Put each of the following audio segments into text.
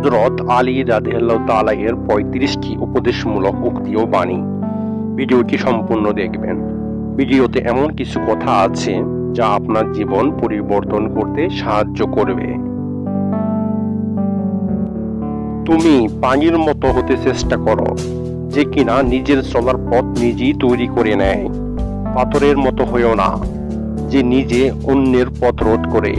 হযরত আলী রাদিয়াল্লাহু তাআলা এর ৩৫টি উপদেশমূলক উক্তি ও বাণী। ভিডিওটি সম্পূর্ণ দেখবেন। ভিডিওতে এমন কিছু কথা আছে যা আপনার জীবন পরিবর্তন করতে সাহায্য করবে। তুমি পানির মতো হতে চেষ্টা করো, যে কিনা নিজের চলার পথ নিজেই তৈরি করে নেয়। পাথরের মতো হয়েও না, যে নিজে অন্যের পথ রোধ করে।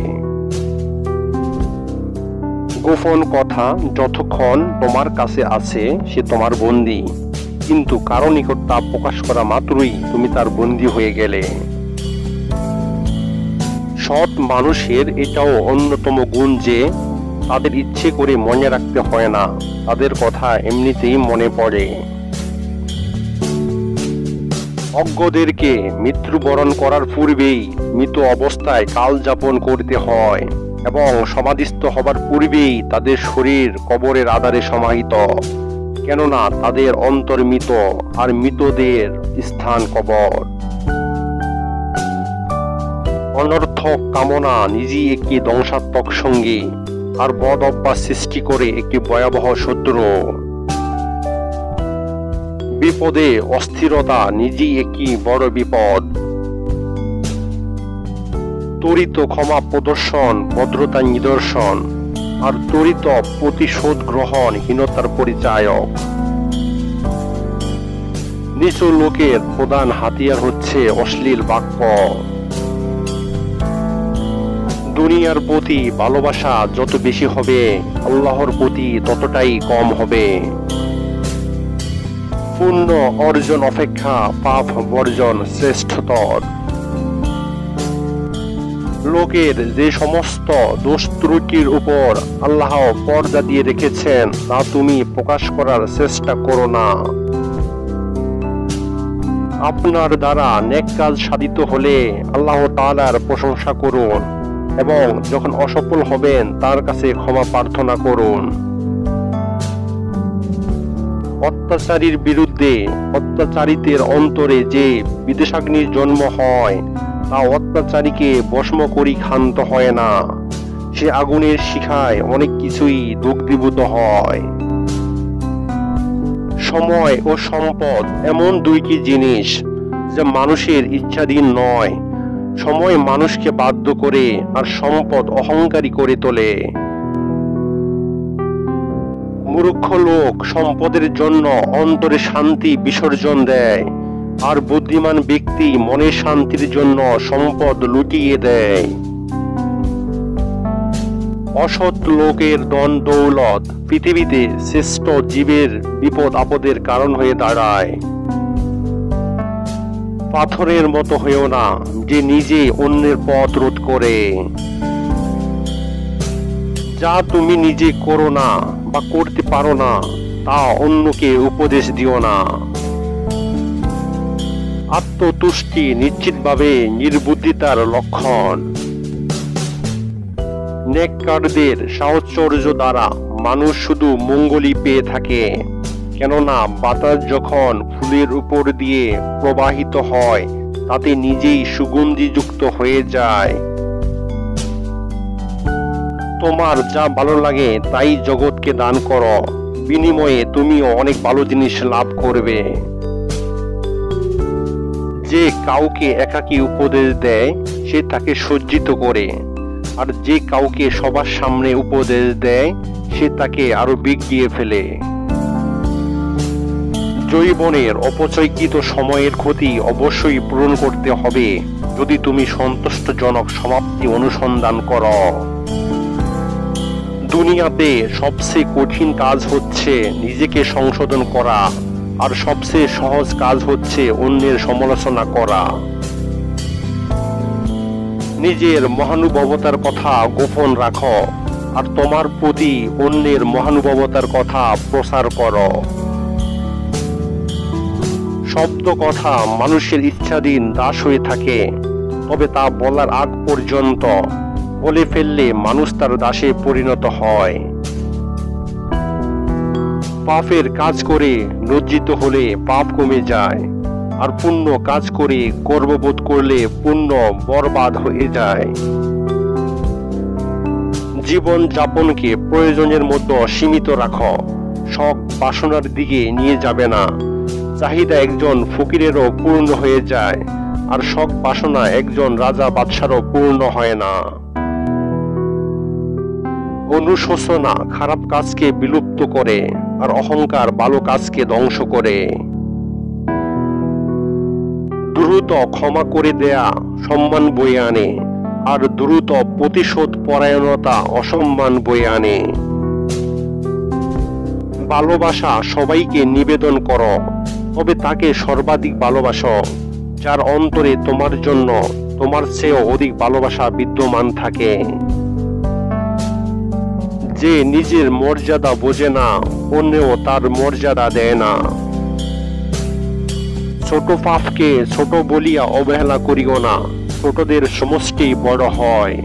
গোপন কথা যতক্ষণ তোমার কাছে আছে সে তোমার বন্দী, কিন্তু কারো নিকট তা প্রকাশ করা মাত্রই তুমি তার বন্দী হয়ে গেলে। সৎ মানুষের এটাও অন্যতম গুণ যে তাদের ইচ্ছে করে মনে রাখতে হয় না, তাদের কথা এমনিতেই মনে পড়ে। অজ্ঞদেরকে মৃত্যুবরণ করার পূর্বেই মৃত অবস্থায় কাল যাপন করতে হয় এবং সমাধিস্থ হবার পূর্বেই তাদের শরীর কবরের আধারে সমাহিত, কেননা তাদের অন্তর মৃত আর মৃতদের স্থান কবর। অনর্থক কামনা নিজেই একটি ধ্বংসাত্মক সঙ্গী আর বদ অভ্যাস সৃষ্টি করে একটি ভয়াবহ শত্রু। বিপদে অস্থিরতা নিজেই একটি বড় বিপদ। ত্বরিত ক্ষমা প্রদর্শন ভদ্রতার নিদর্শন, আর ত্বরিত প্রতিশোধ গ্রহণ হীনতার পরিচায়ক। নিচু লোকের প্রধান হাতিয়ার হচ্ছে অশ্লীল বাক্য। দুনিয়ার প্রতি ভালোবাসা যত বেশি হবে, আল্লাহর প্রতি ততটাই কম হবে। পুণ্য অর্জন অপেক্ষা পাপ বর্জন শ্রেষ্ঠতর। লোকের যে সমস্ত দোষ ত্রুটির উপর আল্লাহ পর্দা দিয়ে রেখেছেন তা তুমি প্রকাশ করার চেষ্টা করো না। আপনার দ্বারা নেক কাজ সাধিত হলে আল্লাহ তাআলার প্রশংসা করুন এবং যখন অসফল হবেন তার কাছে ক্ষমা প্রার্থনা করুন। অত্যাচারীর বিরুদ্ধে অত্যাচারিতের অন্তরে যে বিদ্বেষাগ্নির জন্ম হয় তা অত্যাচারীকে ভস্ম করি ক্ষান্ত হয় না, সে আগুনের শিখায় অনেক কিছুই দগ্ধীভূত হয়। সময় ও সম্পদ এমন দুইটি জিনিস যা মানুষের ইচ্ছাধীন নয়। সময় মানুষকে বাধ্য করে আর সম্পদ অহংকারী করে তোলে। মূর্খ লোক সম্পদের জন্য অন্তরে শান্তি বিসর্জন দেয়, আর বুদ্ধিমান ব্যক্তি মনের শান্তির জন্য সম্পদ লুটিয়ে দেয়। অসৎ লোকের ধন দৌলত পৃথিবীতে শ্রেষ্ঠ জীবের বিপদ আপদের কারণ হয়ে দাঁড়ায়। পাথরের মতো হয়েও না, যে নিজে অন্যের পথ রোধ করে। যা তুমি নিজে করো না বা করতে পারো না তা অন্যকে উপদেশ দিও না। আত্মতুষ্টি নিশ্চিতভাবে নির্বুদ্ধিতার লক্ষণ। নেককারদের সাহচর্য দ্বারা মানুষ শুধু মঙ্গলই পেয়ে থাকে, কেননা বাতাস যখন ফুলের উপর দিয়ে প্রবাহিত হয় তাতে নিজেই সুগন্ধিযুক্ত হয়ে যায়। তোমার যা ভালো লাগে তাই জগৎকে দান করো, বিনিময়ে তুমিও অনেক ভালো জিনিস লাভ করবে। যে কাউকে একাকী উপদেশ দেয় সে তাকে সজ্জিত করে, আর যে কাউকে সবার সামনে উপদেশ দেয় সে তাকে আরো বিগড়িয়ে ফেলে। জৈবনের অপচয়কৃত সময়ের ক্ষতি অবশ্যই পূরণ করতে হবে যদি তুমি সন্তুষ্টজনক সমাপ্তি অনুসন্ধান করো। দুনিয়াতে সবচেয়ে কঠিন কাজ হচ্ছে নিজেকে সংশোধন করা, আর সবচেয়ে সহজ কাজ হচ্ছে অন্যের সমালোচনা করা। নিজের মহানুভবতার কথা গোপন রাখো, আর তোমার প্রতি অন্যের মহানুভবতার কথা প্রচার করো। শব্দ কথা মানুষের ইচ্ছাধীন দাস হয়ে থাকে, তবে তা বলার আগ পর্যন্ত বলে ফেললে মানুষ তার দাসে পরিণত হয়। পাপের কাজ করে লজ্জিত হলে পাপ কমে যায়, আর পুণ্য কাজ করে গর্ববোধ করলে পুণ্য বরবাদ হয়ে যায়। জীবন যাপনকে প্রয়োজনের মধ্যে সীমিত রাখো, শখ বাসনার দিকে নিয়ে যাবে না। চাহিদা একজন ফকিরেরও পূর্ণ হয়ে যায়, আর শখ বাসনা একজন রাজা বাদশারও পূর্ণ হয় না। অনুশোচনা খারাপ কাজকে বিলুপ্ত করে, আর অহংকার ভালো কাজকে ধ্বংস করে। দ্রুত ক্ষমা করে দেয়া সম্মান বয়ে আনে, আর দ্রুত প্রতিশোধ পরায়ণতা অসম্মান বয়ে আনে। ভালোবাসা সবাইকে নিবেদন করো, তবে তাকে সর্বাধিক ভালোবাসো যার অন্তরে তোমার জন্য তোমার চেয়েও অধিক ভালোবাসা বিদ্যমান থাকে। যে নিজের মর্যাদা বোঝে না, অন্যও তার মর্যাদা দেয় না। ছোট পাপকে ছোট বলিয়া অবহেলা করিও না, ছোটদের সমষ্টি বড় হয়।